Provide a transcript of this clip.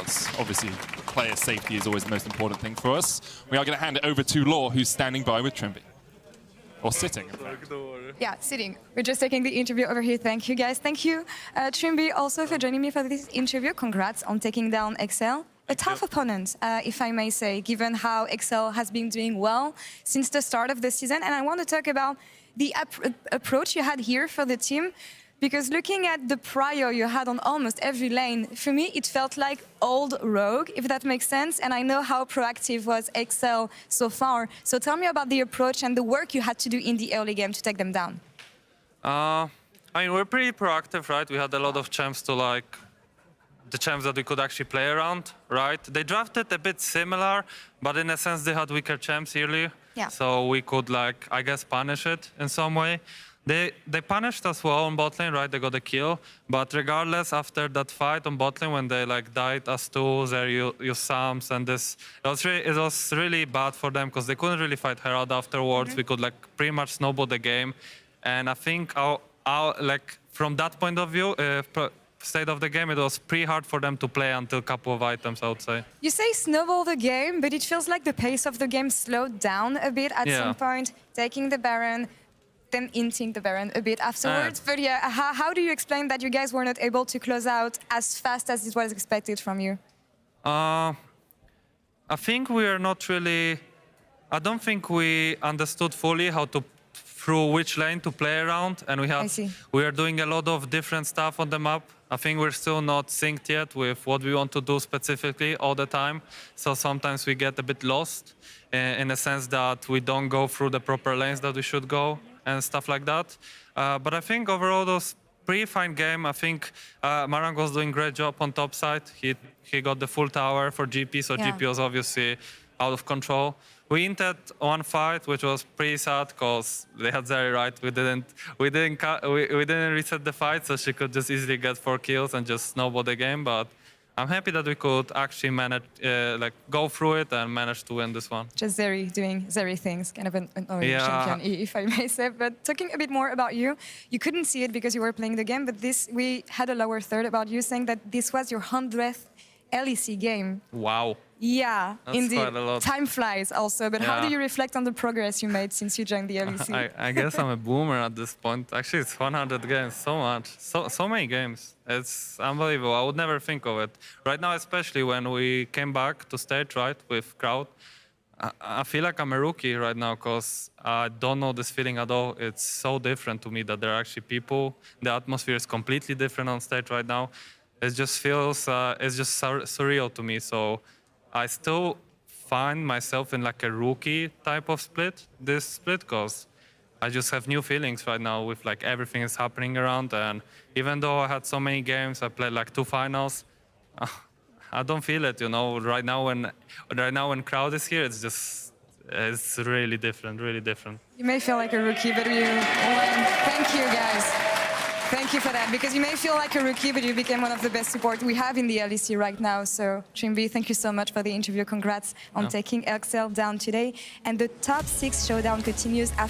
does. Obviously, player safety is always the most important thing for us. We are going to hand it over to Law, who's standing by with Trymbi. Or sitting, in fact. Yeah, sitting. We're just taking the interview over here. Thank you, guys. Thank you, Trymbi, also for joining me for this interview. Congrats on taking down Excel. A tough opponent, if I may say, given how Excel has been doing well since the start of the season. And I want to talk about the approach you had here for the team, because looking at the prior you had on almost every lane, for me, it felt like old Rogue, if that makes sense. And I know how proactive was Excel so far. So tell me about the approach and the work you had to do in the early game to take them down. I mean, we're pretty proactive, right? We had a lot of champs to the champs that we could actually play around, right? They drafted a bit similar, but in a sense they had weaker champs earlier. Yeah. So we could, I guess, punish it in some way. They punished us well on bot lane, right? They got a kill. But regardless, after that fight on bot lane, when they died us two, they used Sams, and it was really bad for them because they couldn't really fight Herald afterwards. We could pretty much snowball the game. And I think from that point of view, state of the game, it was pretty hard for them to play until a couple of items, I would say. You say snowball the game, but it feels like the pace of the game slowed down a bit at some point, taking the Baron, then inting the Baron a bit afterwards. But yeah, how do you explain that you guys were not able to close out as fast as it was expected from you? I think we are not really... I don't think we understood fully how to through which lane to play around, and we are doing a lot of different stuff on the map. I think we're still not synced yet with what we want to do specifically all the time. So sometimes we get a bit lost in the sense that we don't go through the proper lanes that we should go and stuff like that. But I think overall it was a pretty fine game. I think Marang was doing a great job on top side. He got the full tower for GP, so GP was obviously out of control. We entered one fight, which was pretty sad because they had Zeri right. We didn't reset the fight, so she could just easily get 4 kills and just snowball the game. But I'm happy that we could actually manage, go through it and manage to win this one. Just Zeri doing Zeri things, kind of an orange champion, if I may say. But talking a bit more about you, you couldn't see it because you were playing the game, but we had a lower third about you saying that this was your 100th LEC game. Wow. Yeah, that's indeed. Quite a lot. Time flies also, but how do you reflect on the progress you made since you joined the LEC? I guess I'm a boomer at this point. Actually, it's 100 games, so much. So many games. It's unbelievable. I would never think of it. Right now, especially when we came back to stage, right, with crowd, I feel like I'm a rookie right now because I don't know this feeling at all. It's so different to me that there are actually people. The atmosphere is completely different on stage right now. It just feels, it's just surreal to me. So I still find myself in a rookie type of this split, because I just have new feelings right now with everything is happening around. And even though I had so many games, I played 2 finals, I don't feel it, you know. Right now when crowd is here, it's really different, really different. You may feel like a rookie, but thank you, guys. Thank you for that, because you may feel like a rookie, but you became one of the best support we have in the LEC right now. So, Trymbi, thank you so much for the interview. Congrats on taking Excel down today. And the top 6 showdown continues after